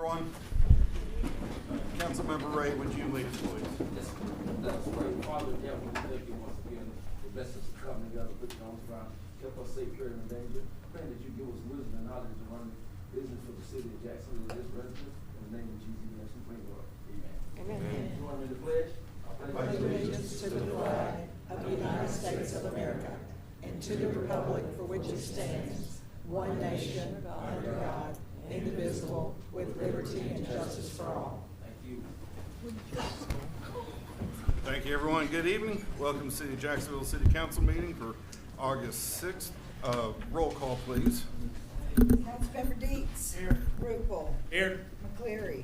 everyone. Councilmember Ray, would you lead us, please? Yes, let us pray. Father in heaven, we thank you once again for blessing us to come together, put your arms around, kept us safe, fear, and danger. Praying that you give us wisdom and knowledge to run business for the city of Jacksonville and its residents. In the name of Jesus, we ask and pray, Lord. Amen. Amen. Join me in the pledge. I pledge allegiance to the flag of the United States of America and to the republic for which it stands, one nation, under God, indivisible, with liberty and justice for all. Thank you. Thank you, everyone. Good evening. Welcome to City of Jacksonville City Council meeting for August 6th. Roll call, please. Councilmember Deets. Here. Rupel. Here. McCleary.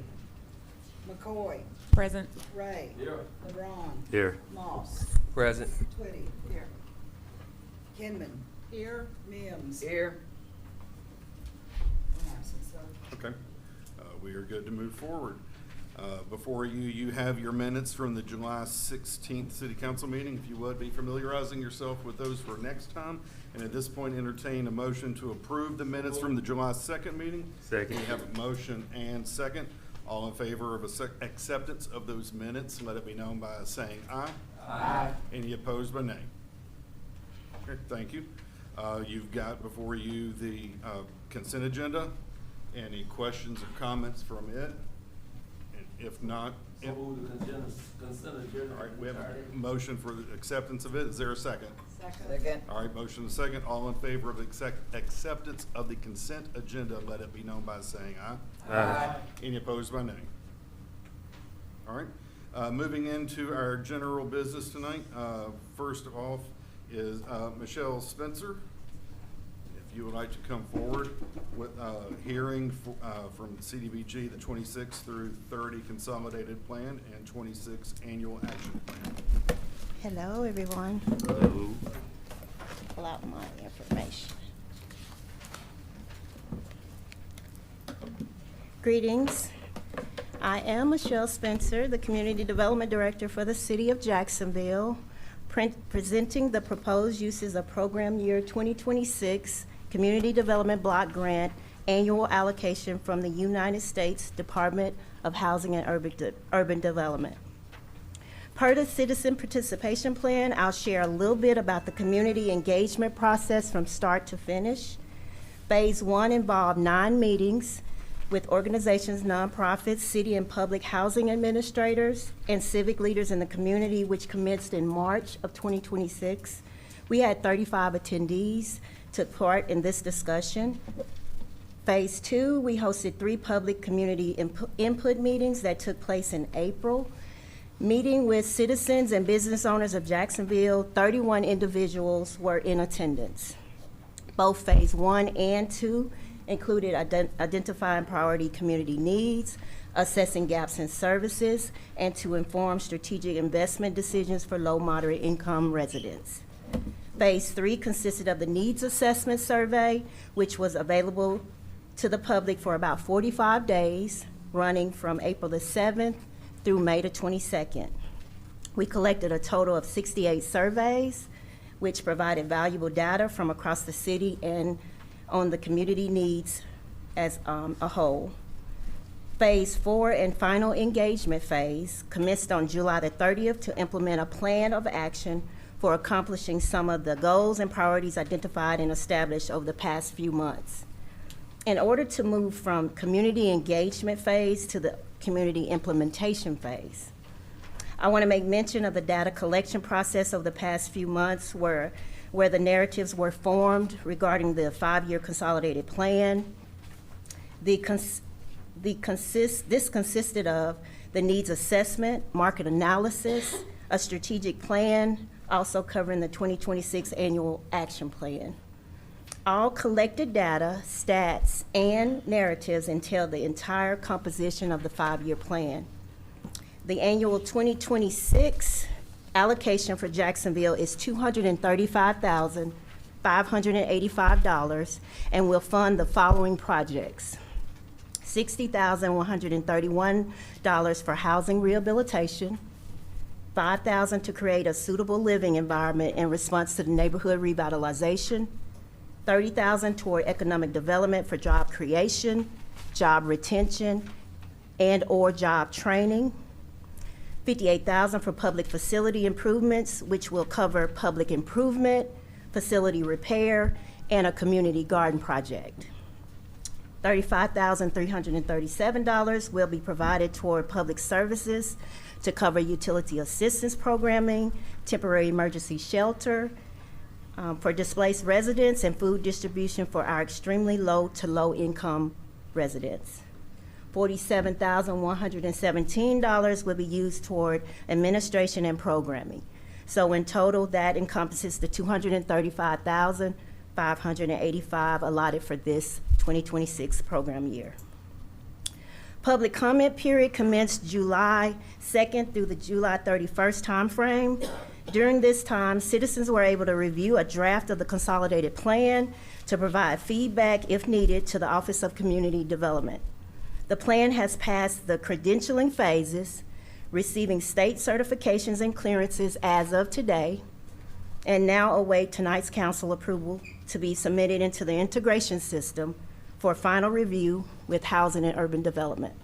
McCoy. Present. Ray. Here. LeBron. Here. Moss. Present. Twitty. Here. Kinman. Here. Mims. Here. Okay. We are good to move forward. Before you have your minutes from the July 16th City Council meeting. If you would, be familiarizing yourself with those for next time. And at this point, entertain a motion to approve the minutes from the July 2nd meeting. Second. We have a motion and second. All in favor of acceptance of those minutes, let it be known by saying aye. Aye. Any opposed by nay? Okay, thank you. You've got before you the consent agenda. Any questions or comments from it? And if not, So move the consent agenda. all right, we have a motion for the acceptance of it. Is there a second? Second. All right, motion and second. All in favor of acceptance of the consent agenda, let it be known by saying aye. Aye. Any opposed by nay? All right, moving into our general business tonight. First off is Michelle Spencer. If you would like to come forward with hearing from CDBG, the 26 through 30 consolidated plan and 26 annual action plan. Hello, everyone. Hello. Pull out my information. Greetings. I am Michelle Spencer, the Community Development Director for the City of Jacksonville, presenting the proposed uses of Program Year 2026 Community Development Block Grant Annual Allocation from the United States Department of Housing and Urban Development. Per the Citizen Participation Plan, I'll share a little bit about the community engagement process from start to finish. Phase 1 involved 9 meetings with organizations, nonprofits, city and public housing administrators, and civic leaders in the community, which commenced in March of 2026. We had 35 attendees took part in this discussion. Phase 2, we hosted 3 public community input meetings that took place in April. Meeting with citizens and business owners of Jacksonville, 31 individuals were in attendance. Both Phase 1 and 2 included identifying priority community needs, assessing gaps in services, and to inform strategic investment decisions for low moderate income residents. Phase 3 consisted of the needs assessment survey, which was available to the public for about 45 days, running from April the 7th through May the 22nd. We collected a total of 68 surveys, which provided valuable data from across the city and on the community needs as a whole. Phase 4 and final engagement phase commenced on July the 30th to implement a plan of action for accomplishing some of the goals and priorities identified and established over the past few months. In order to move from community engagement phase to the community implementation phase, I want to make mention of the data collection process over the past few months where the narratives were formed regarding the 5-year consolidated plan. This consisted of the needs assessment, market analysis, a strategic plan, also covering the 2026 annual action plan. All collected data, stats, and narratives entail the entire composition of the 5-year plan. The annual 2026 allocation for Jacksonville is $235,585 and will fund the following projects: $60,131 for housing rehabilitation, $5,000 to create a suitable living environment in response to the neighborhood revitalization, $30,000 toward economic development for job creation, job retention, and/or job training. $58,000 for public facility improvements, which will cover public improvement, facility repair, and a community garden project. $35,337 will be provided toward public services to cover utility assistance programming, temporary emergency shelter for displaced residents, and food distribution for our extremely low to low income residents. $47,117 will be used toward administration and programming. So in total, that encompasses the $235,585 allotted for this 2026 program year. Public comment period commenced July 2nd through the July 31st timeframe. During this time, citizens were able to review a draft of the consolidated plan to provide feedback, if needed, to the Office of Community Development. The plan has passed the credentialing phases, receiving state certifications and clearances as of today, and now await tonight's council approval to be submitted into the integration system for final review with Housing and Urban Development.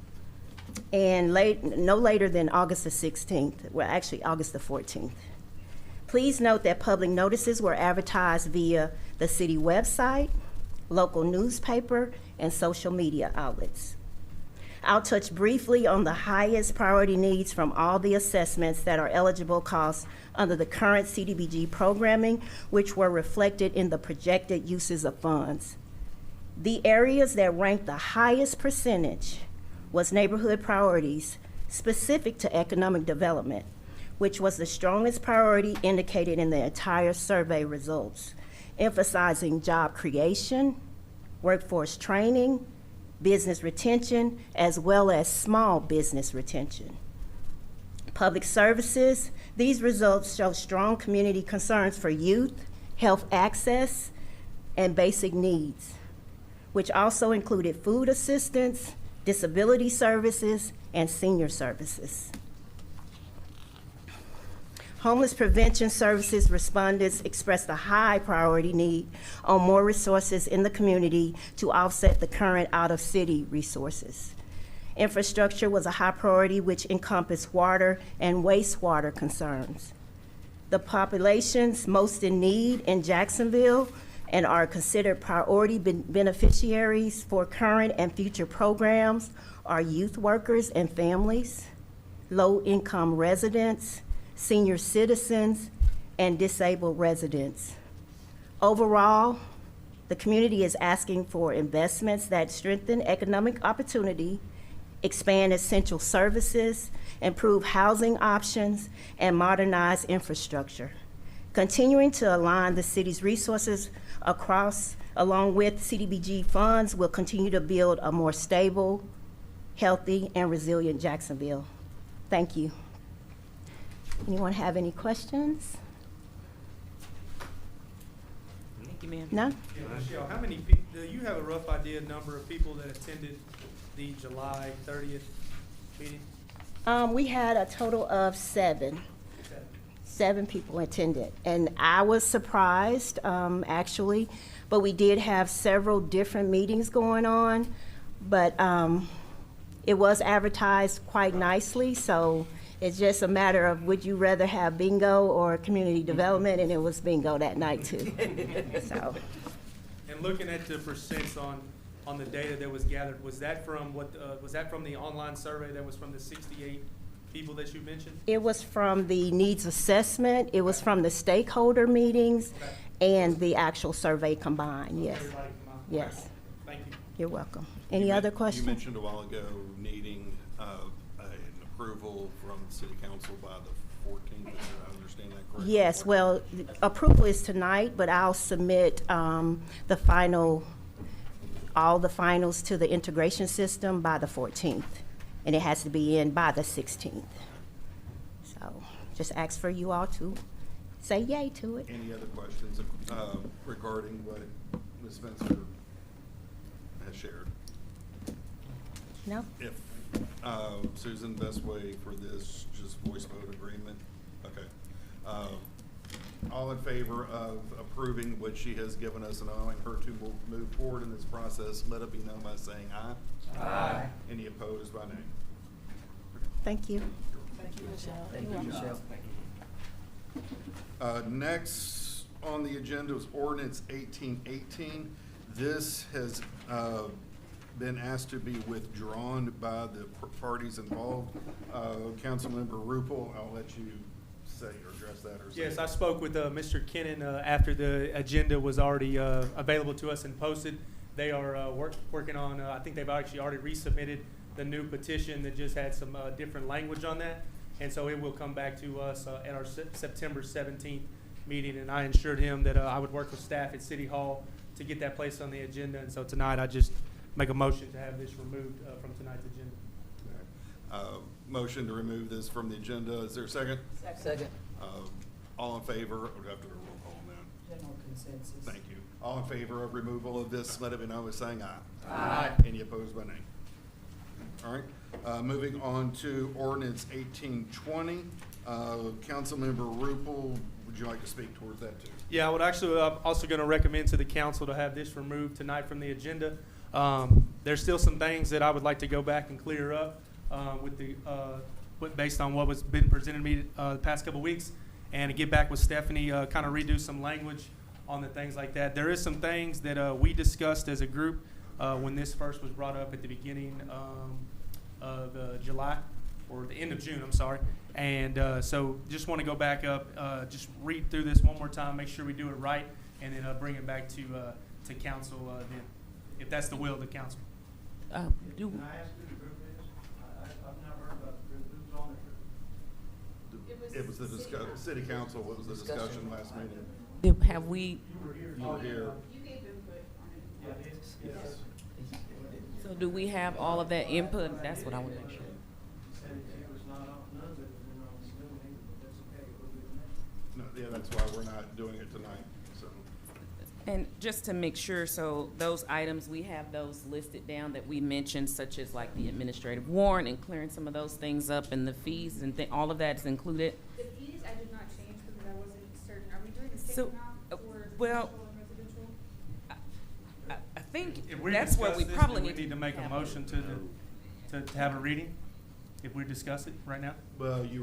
And no later than August the 16th, well, actually August the 14th. Please note that public notices were advertised via the city website, local newspaper, and social media outlets. I'll touch briefly on the highest priority needs from all the assessments that are eligible costs under the current CDBG programming, which were reflected in the projected uses of funds. The areas that ranked the highest percentage was neighborhood priorities specific to economic development, which was the strongest priority indicated in the entire survey results, emphasizing job creation, workforce training, business retention, as well as small business retention. Public services, these results show strong community concerns for youth, health access, and basic needs, which also included food assistance, disability services, and senior services. Homeless prevention services respondents expressed a high priority need on more resources in the community to offset the current out-of-city resources. Infrastructure was a high priority, which encompassed water and wastewater concerns. The populations most in need in Jacksonville and are considered priority beneficiaries for current and future programs are youth workers and families, low-income residents, senior citizens, and disabled residents. Overall, the community is asking for investments that strengthen economic opportunity, expand essential services, improve housing options, and modernize infrastructure. Continuing to align the city's resources along with CDBG funds will continue to build a more stable, healthy, and resilient Jacksonville. Thank you. Anyone have any questions? Thank you, ma'am. No? Yeah, Michelle, how many people, do you have a rough idea number of people that attended the July 30th meeting? We had a total of 7. 7 people attended, and I was surprised, actually, but we did have several different meetings going on, but it was advertised quite nicely, so it's just a matter of would you rather have bingo or community development, and it was bingo that night too. So. And looking at the percents on the data that was gathered, was that from was that from the online survey that was from the 68 people that you mentioned? It was from the needs assessment, it was from the stakeholder meetings, and the actual survey combined, yes. Everybody combined? Yes. Okay. Thank you. You're welcome. Any other questions? You mentioned a while ago needing an approval from the city council by the 14th. Did I understand that correctly? Yes, well, approval is tonight, but I'll submit all the finals to the integration system by the 14th, and it has to be in by the 16th. So just ask for you all to say yay to it. Any other questions regarding what Ms. Spencer has shared? No? If, Susan, best way for this, just voice vote agreement? Okay. All in favor of approving what she has given us and allowing her to move forward in this process, let it be known by saying aye. Aye. Any opposed by nay? Thank you. Thank you, Michelle. Thank you, Michelle. Next on the agenda is ordinance 1818. This has been asked to be withdrawn by the parties involved. Councilmember Rupel, I'll let you say or address that or say. Yes, I spoke with Mr. Kennon after the agenda was already available to us and posted. They are working on, I think they've actually already resubmitted the new petition that just had some different language on that. And so it will come back to us at our September 17th meeting. And I assured him that I would work with staff at City Hall to get that placed on the agenda. And so tonight I just make a motion to have this removed from tonight's agenda. Motion to remove this from the agenda. Is there a second? Second. All in favor? We'll have to do a roll call now. General consensus. Thank you. All in favor of removal of this, let it be known by saying aye. Aye. Any opposed by nay? All right, moving on to ordinance 1820. Councilmember Rupel, would you like to speak towards that too? Yeah, I would actually, I'm also going to recommend to the council to have this removed tonight from the agenda. There's still some things that I would like to go back and clear up based on what was been presented to me the past couple weeks, and to get back with Stephanie, kind of redo some language on the things like that. There is some things that we discussed as a group when this first was brought up at the beginning of July, or the end of June, I'm sorry. And so just want to go back up, just read through this one more time, make sure we do it right, and then bring it back to council then, if that's the will of the council. Can I ask who the group is? I've never heard about the group. Who's on the group? It was the city council, what was the discussion last meeting? Have we, You were here. yes. So do we have all of that input? That's what I want to make sure. Said it was not on, none of it was in on the Zoom meeting, but that's okay. We'll do the next. No, yeah, that's why we're not doing it tonight, so. And just to make sure, so those items, we have those listed down that we mentioned, such as like the administrative warrant and clearing some of those things up, and the fees and all of that's included. The fees I did not change because I wasn't certain. Are we doing the So, same amount for well, commercial and residential? I think If we that's what discuss we this, probably then we need to make a have. motion to have a reading, if we discuss it right now. Well, you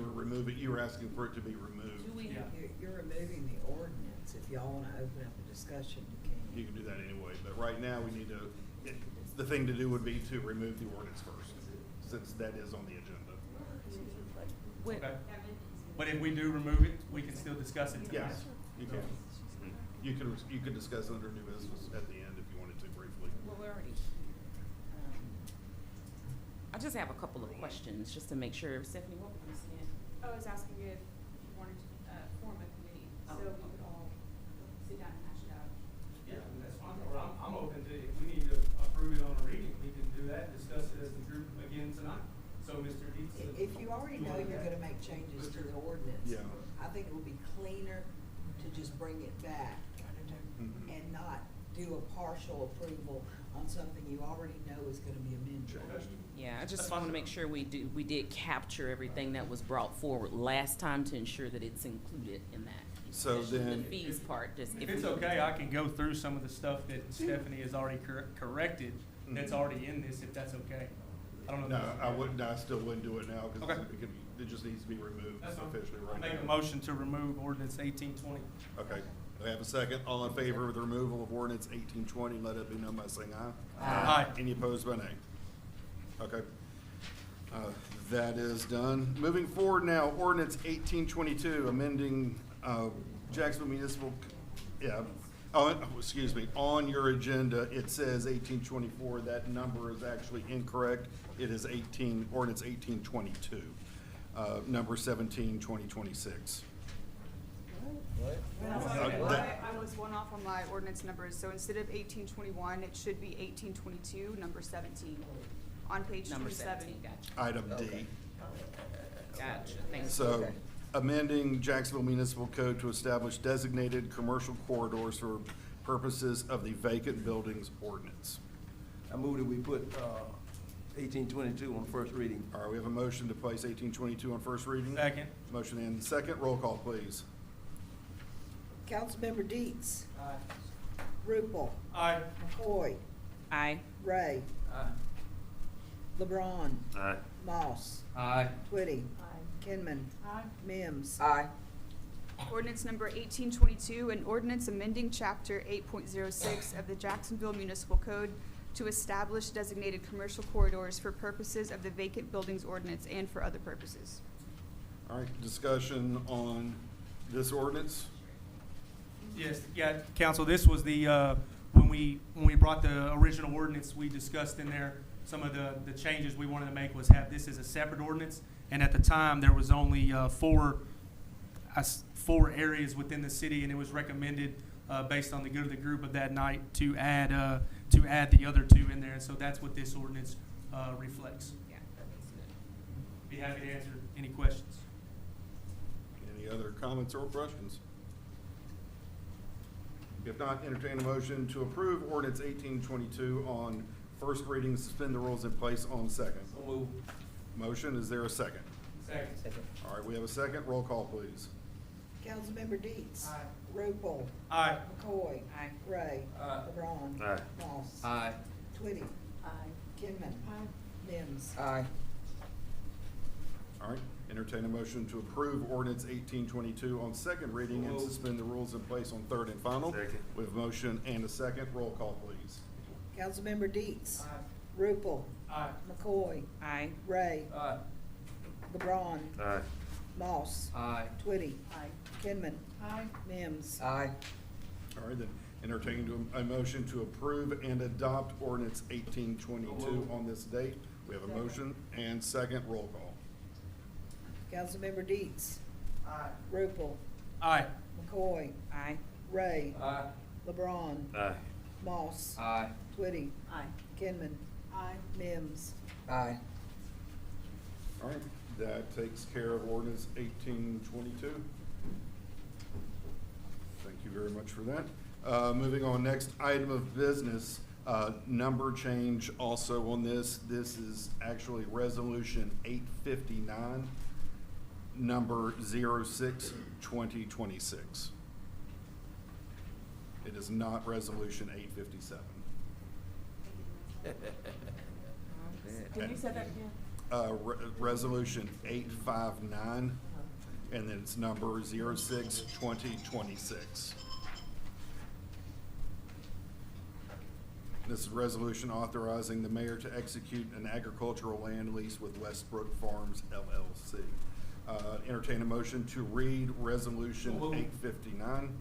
were asking for it to be removed. Do we Yeah. You're removing the ordinance. If y'all want to open up a discussion, you can. You can do that anyway, but right now, we need to, the thing to do would be to remove the ordinance first, since that is on the agenda. Wait, Okay. But if we do remove it, we can still discuss it tonight. Yes, you can. You can discuss under new business at the end if you wanted to briefly. well, we already. I just have a couple of questions, just to make sure. Stephanie, what were you saying? I was asking if you wanted to form a committee so we could all sit down and hash it out. Yeah, that's fine. Or I'm open to, if we need to approve it on a reading, we can do that, discuss it as the group again tonight. So, Mr. Dietz. If you already know you're gonna make changes to the ordinance, Yeah. I think it would be cleaner to just bring it back Mhm. and not do a partial approval on something you already know is gonna be amended. Yeah, I That's just fine. want to make sure we did capture everything that was brought forward last time to ensure that it's included in that. So Especially then- the fees part, just If if it's we- okay, I can go through some of the stuff that Stephanie has already corrected, that's Mhm. already in this, if that's okay. I don't know. if No, that's I okay. wouldn't, I still wouldn't do it now, because Okay. it just needs to be removed That's fine. officially right I'll now. make a motion to remove ordinance 1820. Okay, I have a second. All in favor of the removal of ordinance 1820, let it be known by saying aye. Aye. Any opposed by nay? Okay. That is done. Moving forward now, ordinance 1822, amending Jacksonville Municipal, excuse me, on your agenda, it says 1824. That number is actually incorrect. It is ordinance 1822, number 17, 2026. I was one off on my ordinance numbers, so instead of 1821, it should be 1822, number 17, on page Number 27. 17, gotcha. Item D. Gotcha, thanks. So, amending Jacksonville Municipal Code to establish designated commercial corridors for purposes of the vacant buildings ordinance. I move that we put 1822 on first reading. All right, we have a motion to place 1822 on first reading. Second. Motion and second. Roll call, please. Councilmember Deets. Rupel. Aye. McCoy. Aye. Ray. LeBron. Aye. Moss. Aye. Twitty. Kinman. Mims. Aye. Ordinance number 1822, an ordinance amending Chapter 8.06 of the Jacksonville Municipal Code to establish designated commercial corridors for purposes of the vacant buildings ordinance and for other purposes. All right, discussion on this ordinance? Yes, yeah, council, this was the, when we brought the original ordinance, we discussed in there some of the changes we wanted to make was have this as a separate ordinance. And at the time, there was only four areas within the city, and it was recommended, based on the good of the group of that night, to add the other two in there. And so that's what this ordinance reflects. Yeah, that makes sense. Be happy to answer any questions. Any other comments or questions? If not, entertain a motion to approve ordinance 1822 on first reading, suspend the rules in place on second. So move. Motion, is there a second? Second. All right, we have a second. Roll call, please. Councilmember Deets. Aye. Rupel. Aye. McCoy. Aye. Ray. Aye. LeBron. Aye. Moss. Aye. Twitty. Kinman. Mims. Aye. All right, entertain a motion to approve ordinance 1822 on second reading and suspend the rules in place on third and final. Second. We have a motion and a second. Roll call, please. Councilmember Deets. Rupel. Aye. McCoy. Aye. Ray. Aye. LeBron. Aye. Moss. Aye. Twitty. Kinman. Mims. Aye. All right, then entertain a motion to approve and adopt ordinance 1822 on this date. We have a motion and second. Roll call. Councilmember Deets. Rupel. Aye. McCoy. Aye. Ray. Aye. LeBron. Aye. Moss. Aye. Twitty. Kinman. Mims. Aye. All right, that takes care of ordinance 1822. Thank you very much for that. Moving on, next item of business, number change also on this. This is actually resolution 859, number 06/2026. It is not resolution 857. Can you say that again? Resolution 859, and then it's number 06/2026. This is a resolution authorizing the mayor to execute an agricultural land lease with Westbrook Farms LLC. Entertain a motion to read resolution 859.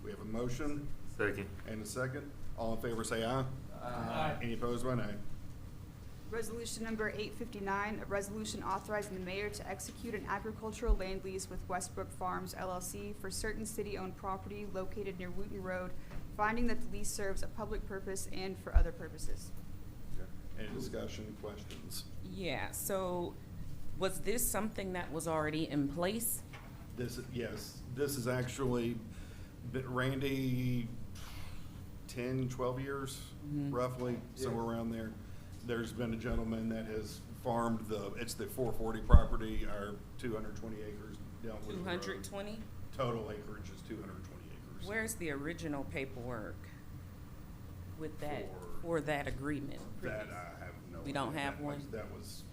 We have a motion. Second. And a second. All in favor say aye. Aye. Any opposed by nay? Resolution number 859, a resolution authorizing the mayor to execute an agricultural land lease with Westbrook Farms LLC for certain city-owned property located near Wooten Road, finding that the lease serves a public purpose and for other purposes. Okay. Any discussion, questions? Yeah, so was this something that was already in place? Yes, this is actually, Randy, 10, 12 years, roughly, somewhere around there. There's been a gentleman that has farmed it's the 440 property, our 220 acres down Wood Road. 220? Total acreage is 220 acres. Where's the original paperwork with that, For- for that agreement? That I have no. We don't idea. have one? That was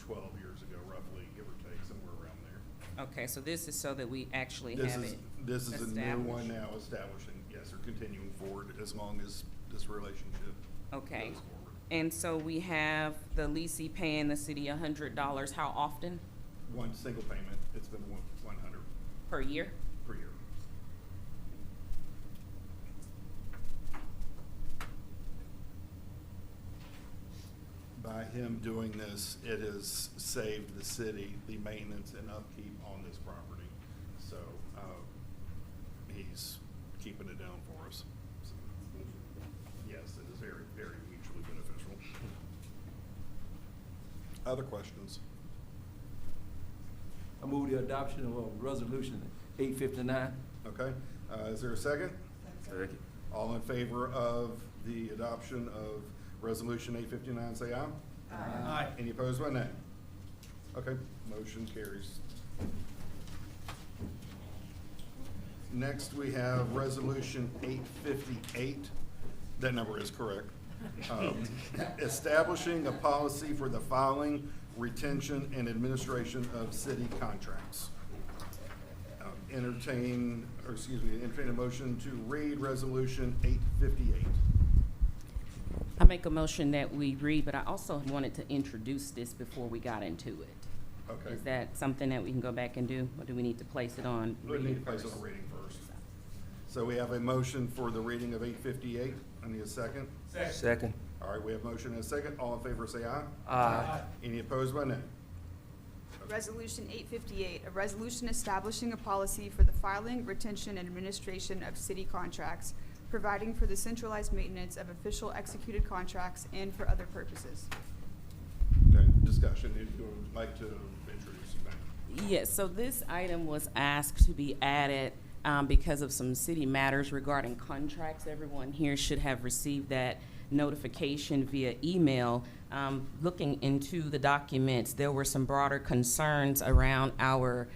12 years ago, roughly, give or take, somewhere around there. Okay, so this is so that we actually This have is, it this is a new one established. now establishing, yes, or continuing forward as long as this relationship Okay. goes forward. And so we have the leasee paying the city $100, how often One single payment, it's been 100 per year? per year. By him doing this, it has saved the city the maintenance and upkeep on this property. So, he's keeping it down for us. So, yes, it is very, very mutually beneficial. Other questions? I move the adoption of resolution 859. Okay, is there a second? Second. All in favor of the adoption of resolution 859, say aye. Aye. Any opposed by nay? Okay, motion carries. Next, we have resolution 858. That number is correct. Establishing a policy for the filing, retention, and administration of city contracts. Entertain a motion to read Resolution 858. I make a motion that we read, but I also wanted to introduce this before we got into it. Okay. Is that something that we can go back and do, or do we need to place it on We need reading to place it first? on reading first. So we have a motion for the reading of 858. I need a second. Second. All right, we have motion and a second. All in favor say aye. Aye. Any opposed by nay? Resolution 858, a resolution establishing a policy for the filing, retention, and administration of city contracts, providing for the centralized maintenance of official executed contracts and for other purposes. Okay, discussion. If you would like to introduce it back. Yes, so this item was asked to be added because of some city matters regarding contracts. Everyone here should have received that notification via email. Looking into the documents, there were some broader concerns around our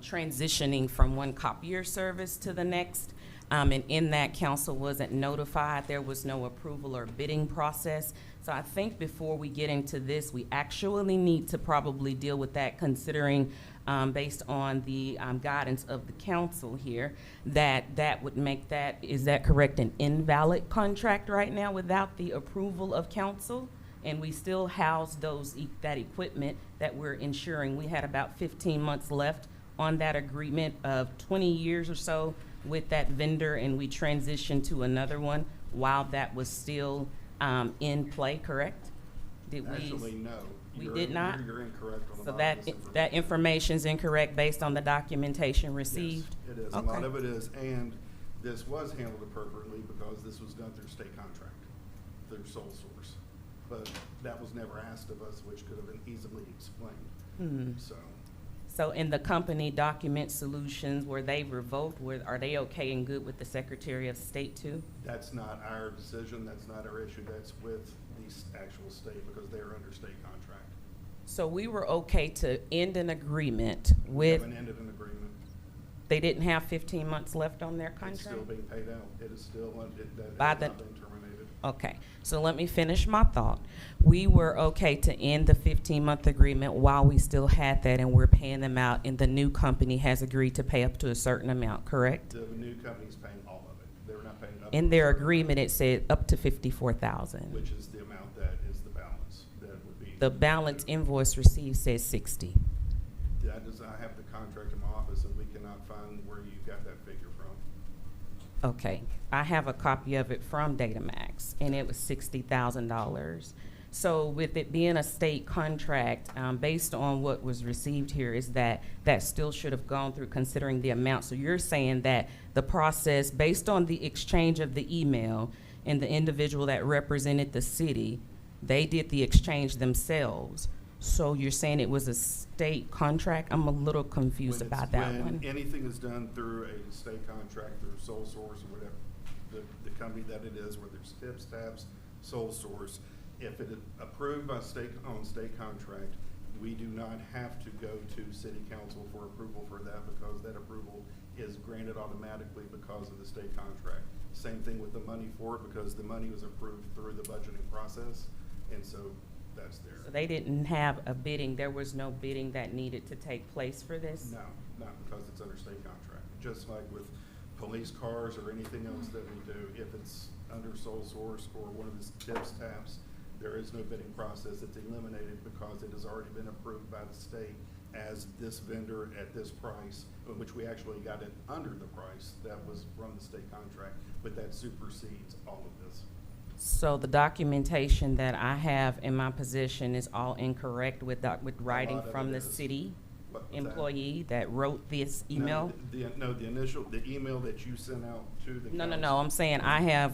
transitioning from one copier service to the next. And in that, council wasn't notified. There was no approval or bidding process. So I think before we get into this, we actually need to probably deal with that, considering based on the guidance of the council here, that would make that, is that correct, an invalid contract right now without the approval of council? And we still house that equipment that we're insuring. We had about 15 months left on that agreement of 20 years or so with that vendor, and we transitioned to another one while that was still in play, correct? Did we? Actually, no. We did not? You're incorrect on a So lot that, of this that information's incorrect based on the documentation received? Yes, it is. Okay. A lot of it is, and this was handled appropriately because this was done through state contract, through sole source. But that was never asked of us, which could have been easily explained. So in the company Document Solutions, were they revoked? Are they okay and good with the Secretary of State too? That's not our decision, that's not our issue, that's with the actual state because they are under state contract. So we were okay to end an agreement We with, haven't ended an agreement. they didn't have 15 months left on their It's contract? still being paid out. It is still, that By has the- not been terminated. Okay, so let me finish my thought. We were okay to end the 15-month agreement while we still had that, and we're paying them out, and the new company has agreed to pay up to a certain amount, correct? The new company's paying all of it. They're not paying up. In to their a certain agreement, amount, it said up to $54,000. which is the amount that is the balance. That would be. The balance invoice received says 60. I have the contract in my office, and we cannot find where you got that figure from. Okay, I have a copy of it from Datamax, and it was $60,000. So with it being a state contract, based on what was received here, is that still should have gone through considering the amount. So you're saying that the process, based on the exchange of the email and the individual that represented the city, they did the exchange themselves. So you're saying it was a state contract? I'm a little confused about that one. When anything is done through a state contract, through sole source or whatever, the company that it is, whether it's tips, tabs, sole source, if it is approved by state contract, we do not have to go to city council for approval for that because that approval is granted automatically because of the state contract. Same thing with the money for it because the money was approved through the budgeting process, and so that's there. So they didn't have a bidding, there was no bidding that needed to take place for this? No, not because it's under state contract. Just like with police cars or anything else that we do, if it's under sole source or one of the tips, tabs, there is no bidding process. It's eliminated because it has already been approved by the state as this vendor at this price, which we actually got it under the price that was from the state contract, but that supersedes all of this. So the documentation that I have in my possession is all incorrect with writing of from it the is. city What was that? employee that wrote this email? No, the email that you sent out to the No, council. I'm saying I have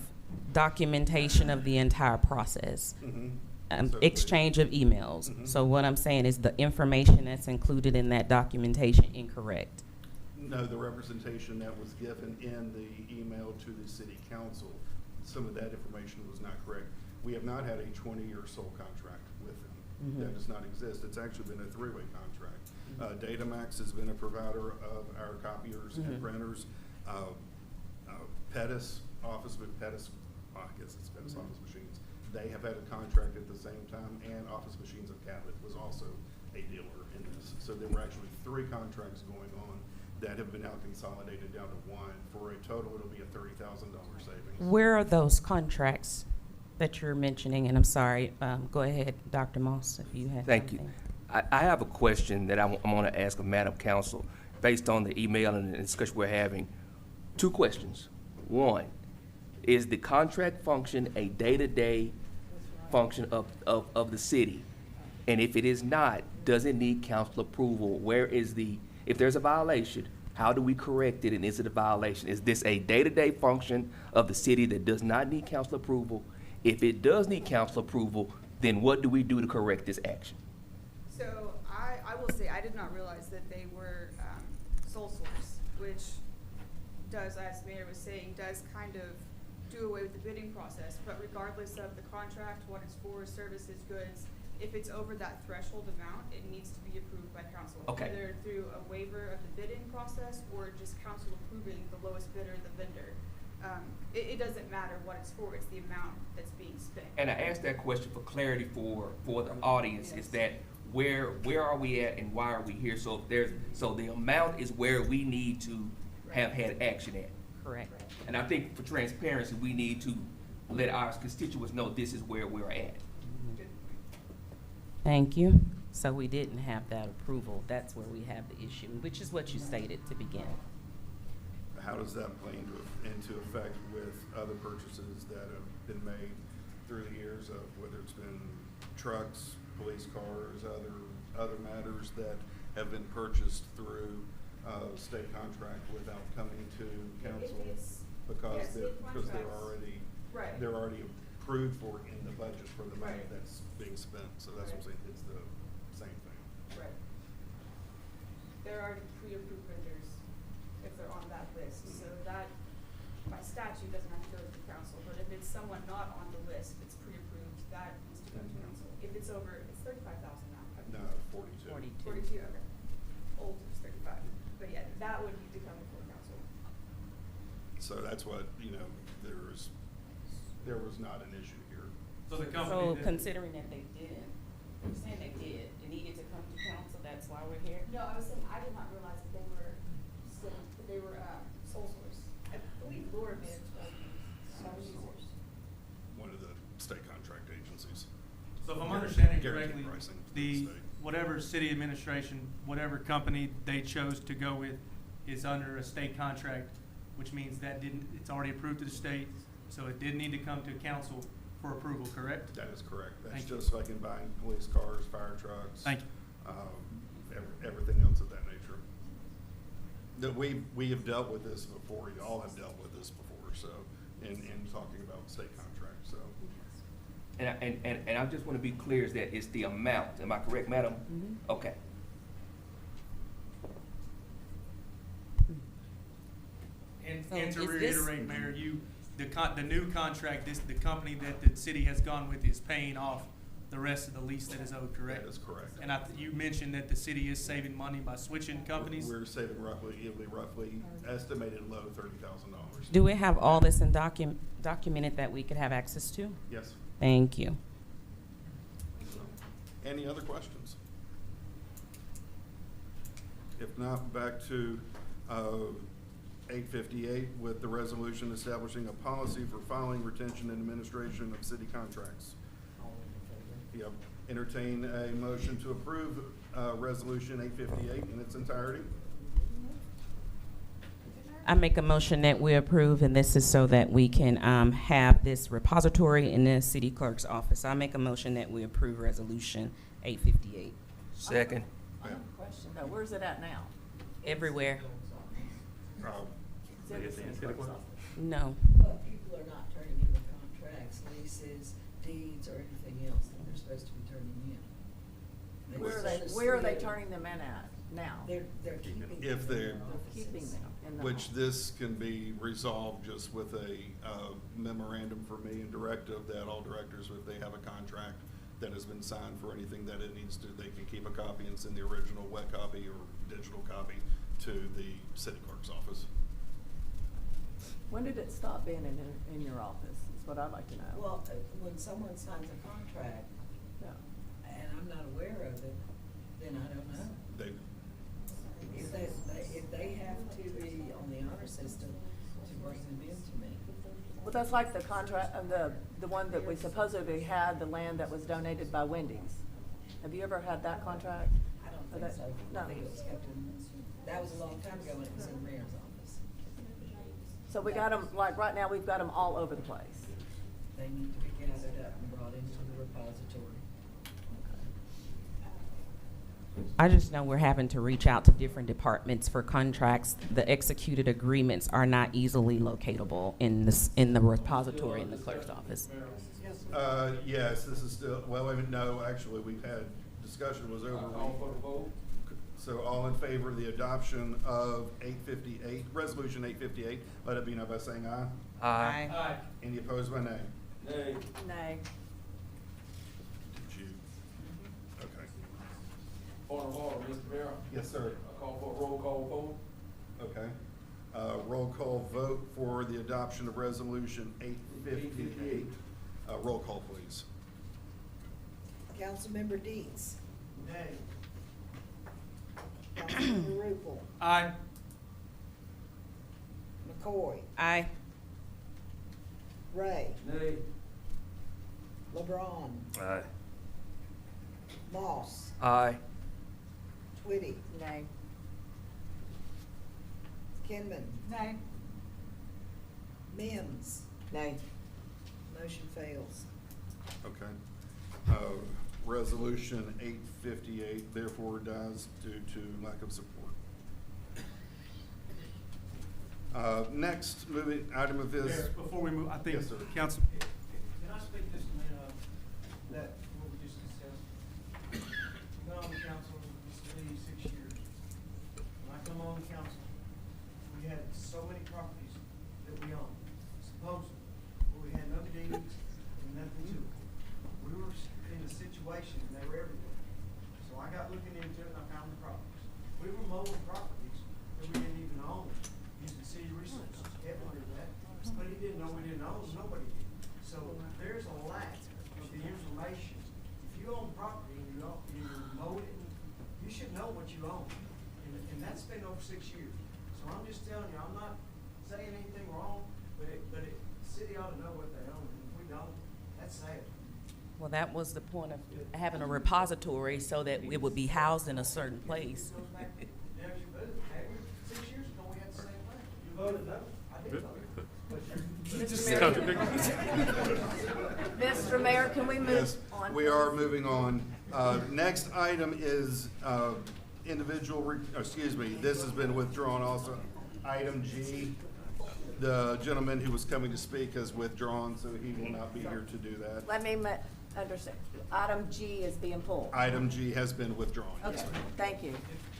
documentation of the entire process. Mhm. Exchange of emails. Mhm. So what I'm saying is the information that's included in that documentation incorrect. No, the representation that was given in the email to the city council, some of that information was not correct. We have not had a 20-year sole contract with them. Mhm. That does not exist. It's actually been a three-way contract. Datamax has been a provider of our copiers and Mhm. printers. Pettis, Office with Pettis, I guess it's Pettis Office Machines, they have had a contract at the same time, and Office Machines of Cabot was also a dealer in this. So there were actually 3 contracts going on that have been now consolidated down to 1. For a total, it'll be a $30,000 savings. Where are those contracts that you're mentioning? And I'm sorry, go ahead, Dr. Moss, if you have Thank you. something. I have a question that I want to ask of Madam Council, based on the email and the discussion we're having. 2 questions. One, is the contract function a day-to-day function of the city? And if it is not, does it need council approval? If there's a violation, how do we correct it, and is it a violation? Is this a day-to-day function of the city that does not need council approval? If it does need council approval, then what do we do to correct this action? So I will say, I did not realize that they were sole source, which does, as Mayor was saying, does kind of do away with the bidding process. But regardless of the contract, what it's for, services, goods, if it's over that threshold amount, it needs to be approved by council. Okay. Whether through a waiver of the bidding process or just council approving the lowest bidder, the vendor. It doesn't matter what it's for, it's the amount that's being spent. And I asked that question for clarity for the audience, is that where are we at and why are we here? So the amount is where we need to have had action at. Correct. And I think for transparency, we need to let our constituents know this is where we're at. Thank you. So we didn't have that approval. That's where we have the issue, which is what you stated to begin. How does that play into effect with other purchases that have been made through the years of whether it's been trucks, police cars, other matters that have been purchased through state contract without coming to council because they're already Right. they're already approved for in the budget for the money Right. that's being spent. So that's what I'm saying. It's the same thing. Right. They're already pre-approved vendors if they're on that list, so that by statute doesn't have to go to the council, but if it's someone not on the list, it's pre-approved, that needs to go to council. If it's over, it's 35,000 now. No, 42. 42, okay. Old is 35, but yeah, that would need to come before council. So that's what, there was not an issue here. So the So company that, considering that they didn't, you're saying they did, it needed to come to council, that's why we're here? No, I was saying, I did not realize that they were still, that they were, sole source. I believe Laura may have told me sole source. One of the state contract agencies. so if I'm understanding Guaranteed correctly, pricing for the, state. whatever city administration, whatever company they chose to go with is under a state contract, which means that it's already approved to the state, so it didn't need to come to council for approval, correct? That is correct. That's Thank you. just like in buying police cars, fire trucks. Thank you. Everything else of that nature. That we have dealt with this before, you all have dealt with this before, so, in talking about state contracts, so. And I just want to be clear, is that it's the amount. Am I correct, madam? Mm-hmm. Okay. And So to is this- reiterate, Mayor, the new contract, the company that the city has gone with is paying off the rest of the lease that is owed, correct? That is correct. And you mentioned that the city is saving money by switching companies? We're saving it'll be roughly estimated low $30,000. Do we have all this in documented that we could have access to? Yes. Thank you. So, any other questions? If not, back to 858 with the resolution establishing a policy for filing, retention, and administration of city contracts. Yep. Entertain a motion to approve resolution 858 in its entirety. I make a motion that we approve, and this is so that we can have this repository in the city clerk's office. I make a motion that we approve resolution 858. Second. I have a question though, where's it at now? Everywhere. No. But people are not turning in the contracts, leases, deeds, or anything else that they're supposed to be turning in. Where are they turning them in at now? They're keeping. If they're- keeping them in the. Which this can be resolved just with a memorandum for me and directive that all directors, if they have a contract that has been signed for anything that it needs to, they can keep a copy and send the original wet copy or digital copy to the city clerk's office. When did it stop being in your office, is what I'd like to know. Well, when someone signs a contract Yeah. and I'm not aware of it, then I don't know. They, If they have to be on the honor system to bring them in to me. Well, that's like the contract, the one that we supposedly had, the land that was donated by Wendy's. Have you ever had that contract? I don't Or think so. No. I think it was kept in, that was a long time ago when it was in Mayor's office. So we got them, like, right now, we've got them all over the place. They need to be gathered up and brought into the repository. I just know we're having to reach out to different departments for contracts. The executed agreements are not easily locatable in the repository in the clerk's office. yes, this is still, well, no, actually, we've had, discussion was over. Call for the vote. So all in favor of the adoption of 858, Resolution 858, let it be known by saying aye. Aye. Any opposed by nay? Nay. Nay. Did you? Okay. Point of order, Mr. Mayor. Yes, sir. I call for a roll call vote. Okay. Roll call vote for the adoption of Resolution 858. Roll call, please. Councilmember Deets. Nay. Councilmember Rupel. Aye. McCoy. Aye. Ray. Nay. LeBron. Aye. Moss. Aye. Twitty. Nay. Kinman. Nay. Mims. Nay. Motion fails. Okay. Resolution 858 therefore dies due to lack of support. Next, moving item of this. Mayor, before we move, I think, Yes, sir. Council, Can I speak just a minute, that, what we just discussed? I've been on the council, this city, 6 years. When I come on the council, we had so many properties that we owned, supposedly, but we had no deeds and nothing to it. We were in a situation, and they were everywhere. So I got looking into it, and I found the properties. We were mowing properties that we didn't even own, using city resources. Kevin did that, but he didn't know we didn't own, nobody did. So there's a lack of the information. If you own property and you mow it, you should know what you own. And that's been over 6 years. So I'm just telling you, I'm not saying anything wrong, but the city ought to know what they own. And if we don't, that's sad. Well, that was the point of having a repository so that it would be housed in a certain place. There's your vote. Hey, 6 years ago, we had the same thing. You voted no. I did vote. Mr. Mayor, can we move Yes, on? we are moving on. Next item is this has been withdrawn also. Item G, the gentleman who was coming to speak has withdrawn, so he will not be here to do that. Let me understand. Item G is being pulled. Item G has been withdrawn. Okay, thank you.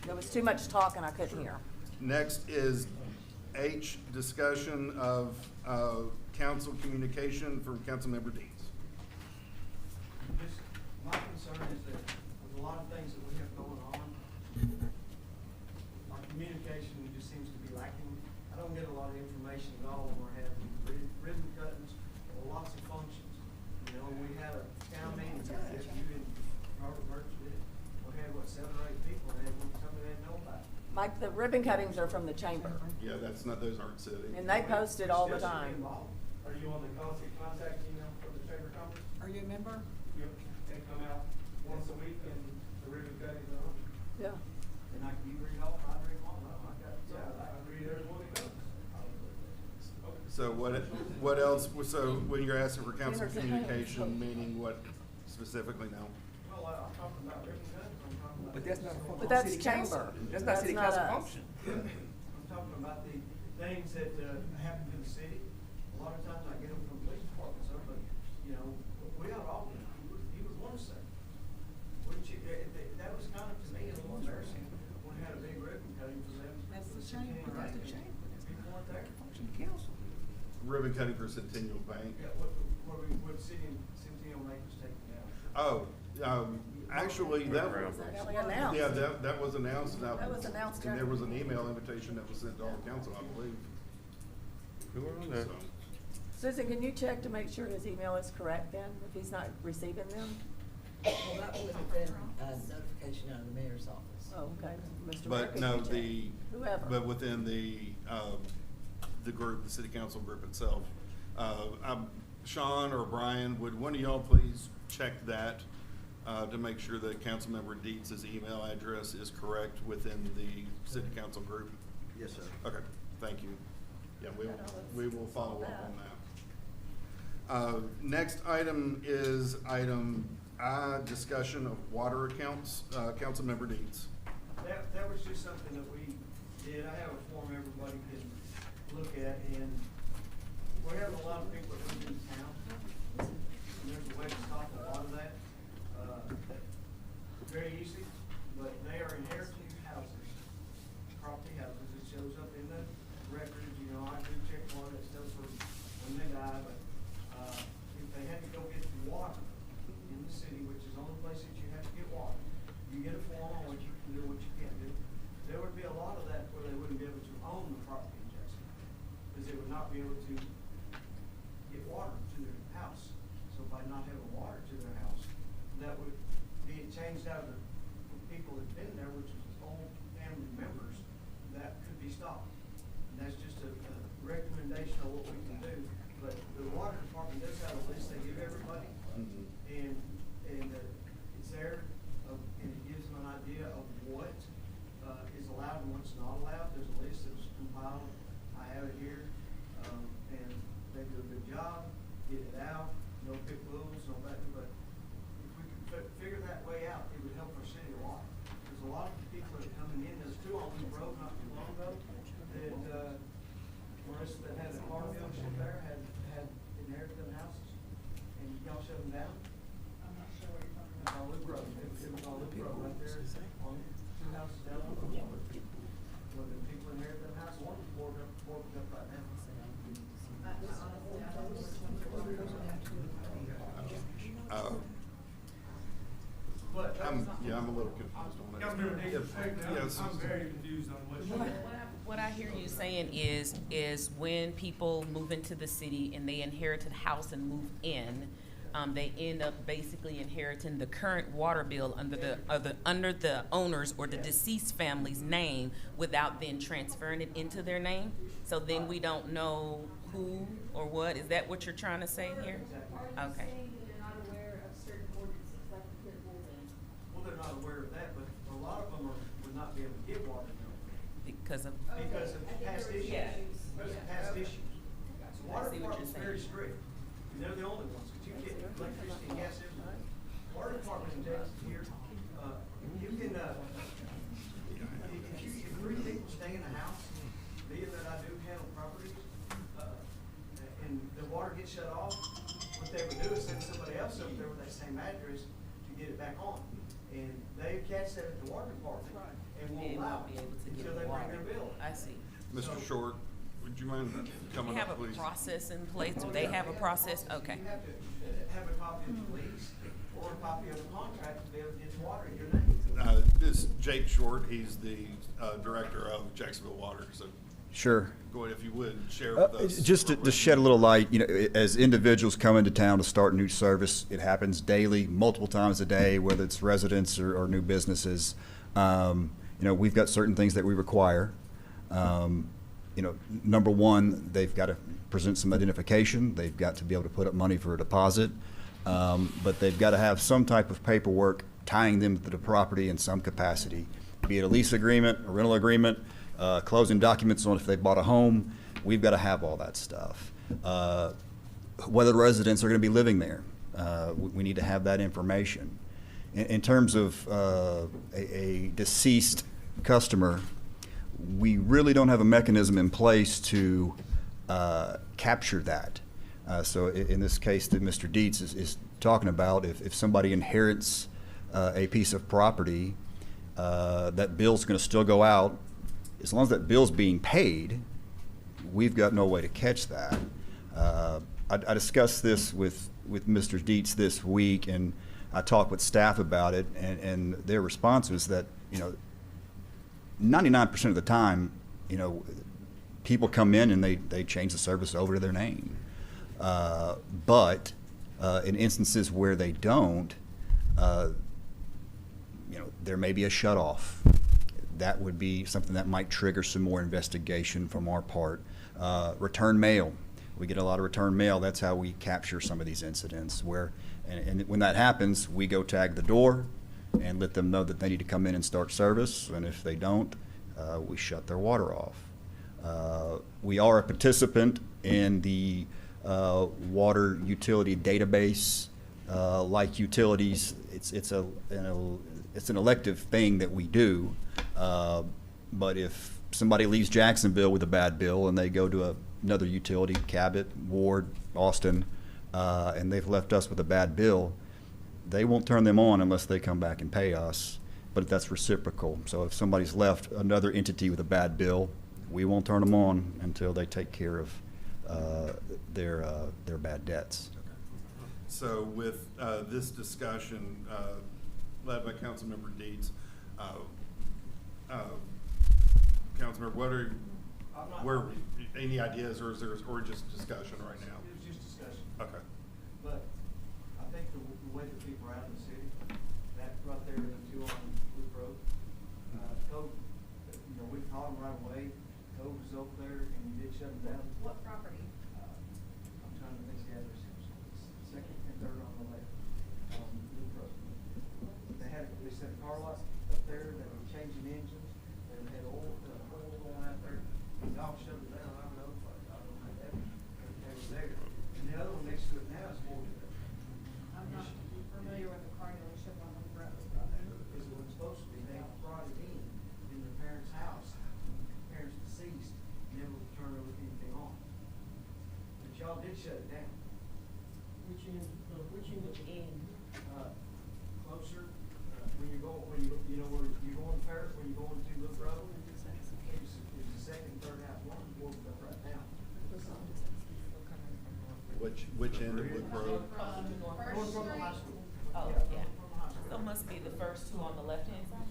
There was too much talk and I couldn't hear. Next is H, discussion of council communication from Councilmember Deeds. Just, my concern is that with a lot of things that we have going on, our communication just seems to be lacking. I don't get a lot of information at all when we're having ribbon cuttings or lots of functions. You know, we had a town meeting, that you and Robert Birch did. We had, 7 or 8 people, and some of them didn't know about it. Mike, the ribbon cuttings are from the chamber, Yeah, those aren't city. and they post it all the Still should be time. involved. Are you on the constant contact email for the chamber conference? Are you a member? Yep. They come out once a week and the ribbon cuttings are on. Yeah. And you read all, I read all, I read every one that comes. So what else, so when you're asking for council communication, meaning what specifically now? Well, I'm talking about ribbon cuttings, I'm talking about. But that's not a function But of that's city council. chamber. That's not city That's council not us. function. I'm talking about the things that happen to the city. A lot of times I get them from police departments, but, you know, we ought to all, he was one to say. That was kind of, to me, a little embarrassing when we had a big ribbon cutting for them. That's the Centennial chamber. Bank. That's the chamber. People weren't there. Function of council. Ribbon cutting for Centennial Bank. Yeah, what city and Centennial Bank was taking out. Actually, that, Actually announced. yeah, that was announced. That was announced, And yeah. there was an email invitation that was sent to all council, I believe. Who are on that? Susan, can you check to make sure his email is correct then, if he's not receiving them? Well, that would have been a notification out of the mayor's office. Oh, okay. Mr. But Ricketts, no, you check. Whoever. but within the group, the city council group itself. Sean or Brian, would one of y'all please check that to make sure that Councilmember Dietz' email address is correct within the city council group? Yes, sir. Okay, thank you. Yeah, we will follow up on that. Next item is item I, discussion of water accounts. Councilmember Dietz. That was just something that we did. I have a form everybody can look at, and we have a lot of people that live in town. And there's a way to stop a lot of that. Very easy, but they are inheriting houses, property houses. It shows up in the records, you know, I do check one that stuff for when they die, but, if they had to go get water in the city, which is the only place that you have to get water, you get a form on what you can do, what you can't do. There would be a lot of that where they wouldn't be able to own the property in Jackson, because they would not be able to get water to their house. So by not having water to their house, that would be changed out of the people that've been there, which is old family members, that could be stopped. And that's just a recommendation of what we can do. But the water department does have a list they give everybody, and it's there, and it gives them an idea of what is allowed and what's not allowed. There's a list that was compiled. I have it here, and they do a good job, get it out, no big rules, no that, but if we could figure that way out, it would help our city a lot. There's a lot of people that are coming in. There's two on the road not too long ago that Marissa that had a car dealership there had inherited them houses, and y'all shut them down. I'm not sure what you're talking about. On Loop Road. It was on Loop Road right there on two houses down on the corner. When the people inherit them houses, one is boarded up right now. I'm a little confused on that. I'm very confused on what What I hear you saying is when people move into the city and they inherit a house and move in, they end up basically inheriting the current water bill under the owner's or the deceased family's name without then transferring it into their name. So then we don't know who or what. Is that what you're trying to say here? Okay. They're not aware of certain ordinances like the kid rule in. Well, they're not aware of that, but a lot of them would not be able to get water now Because of because of past issues. Because of past issues. The water department's very strict, and they're the only ones, because you get electricity and gas everywhere. Water department in Texas here, you can, if three people stay in a house, being that I do handle properties, and the water gets shut off, what they would do is send somebody else over there with that same address to get it back on. And they catch that at the water department and won't They allow won't be it able to get until the they bring water. their bill. I see. Mr. Short, would you mind Do coming we have up, a please? process in place? Do they have a process? Okay. You have to have a copy of the lease or a copy of the contract to be able to get the water in your name. This is Jake Short. He's the director of Jacksonville Water. So Sure. go ahead, if you would, share with us. Just to shed a little light, you know, as individuals come into town to start a new service, it happens daily, multiple times a day, whether it's residents or new businesses. You know, we've got certain things that we require. You know, number one, they've got to present some identification. They've got to be able to put up money for a deposit. But they've got to have some type of paperwork tying them to the property in some capacity, be it a lease agreement, a rental agreement, closing documents on if they bought a home. We've got to have all that stuff. Whether the residents are going to be living there, we need to have that information. In terms of a deceased customer, we really don't have a mechanism in place to capture that. So in this case that Mr. Dietz is talking about, if somebody inherits a piece of property, that bill's going to still go out. As long as that bill's being paid, we've got no way to catch that. I discussed this with Mr. Dietz this week, and I talked with staff about it, and their response was that, you know, 99% of the time, you know, people come in and they change the service over to their name. But in instances where they don't, there may be a shut-off. That would be something that might trigger some more investigation from our part. Return mail. We get a lot of return mail. That's how we capture some of these incidents where, and when that happens, we go tag the door and let them know that they need to come in and start service. And if they don't, we shut their water off. We are a participant in the water utility database. Like utilities, it's an elective thing that we do. But if somebody leaves Jacksonville with a bad bill and they go to another utility, Cabot, Ward, Austin, and they've left us with a bad bill, they won't turn them on unless they come back and pay us. But that's reciprocal. So if somebody's left another entity with a bad bill, we won't turn them on until they take care of their bad debts. So with this discussion led by Councilmember Deeds, Councilmember, where any ideas, or is there, or just discussion right now? It was just discussion. Okay. But I think the way that people are out in the city, that right there, the two on Loop Road, Cove, we caught them right away. Cove was over there and we did shut them down. What property? I'm trying to think the address. Second and third on the left, Loop Road. They set a car lot up there, they were changing engines, they had oil going out there. The dog shut it down, I don't know, they were there. And the other one next to it now is boarded up. I'm not familiar with the car dealership on the road. Is it was supposed to be, they brought it in their parents' house, parents deceased, never turned anything on. But y'all did shut it down. Which end of end? Closer, when you go, where you're going Paris, when you're going to Loop Road, it's the second, third house, one, boarded up right now. Which end of Loop Road? Going from the high school. Oh, yeah. From the high school. So must be the first two on the left-hand side?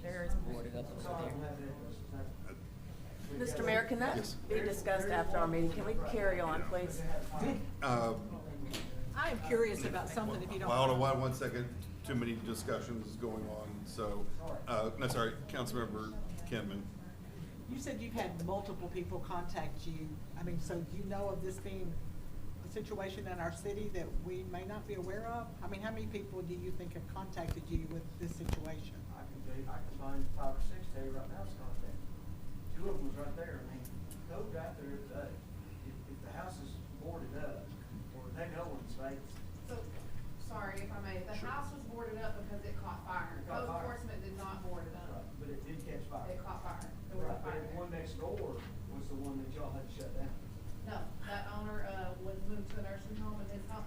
There is boarded up So I over don't there. have that. Mr. Mayor, can that Yes. be discussed after our meeting? Can we carry on, please? I am curious about something, if you don't Well, mind. hold on one second. Too many discussions going on. So, no, sorry, Councilmember Kinman. You said you've had multiple people contact you. I mean, so you know of this being a situation in our city that we may not be aware of? I mean, how many people do you think have contacted you with this situation? I can find 5 or 6 today right now, it's not that. 2 of them was right there. I mean, Cove got there today. If the house is boarded up, or they know when it's vacant. So, sorry if I may, the house was boarded up because it caught fire. Caught Code fire. enforcement did not board it up. But it did catch fire. It caught fire. There was a Right, but fire the there. one next door was the one that y'all had to shut down. No, that owner, was moved to a nursing home and his son,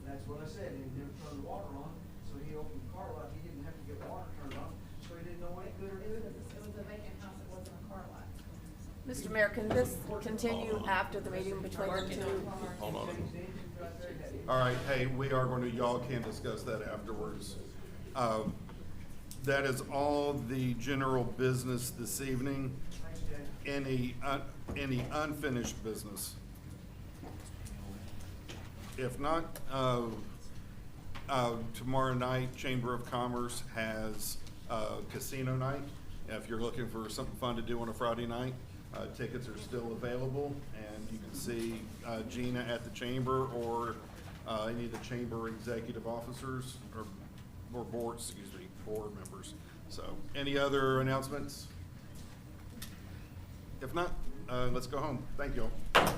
That's what I said, and he never turned the water on, so he opened the car lot, he didn't have to get water turned on, so he didn't know what he could or it couldn't. was a vacant house, it wasn't a car lot. Mr. Mayor, can this continue after the meeting between the two? Hold on. Changed the engine right there, had it. All right, hey, we are going to, y'all can discuss that afterwards. That is all the general business this evening. Thanks, Jay. Any unfinished business? If not, tomorrow night, Chamber of Commerce has casino night. If you're looking for something fun to do on a Friday night, tickets are still available, and you can see Gina at the chamber or any of the chamber executive officers or board members. So, any other announcements? If not, let's go home. Thank you all.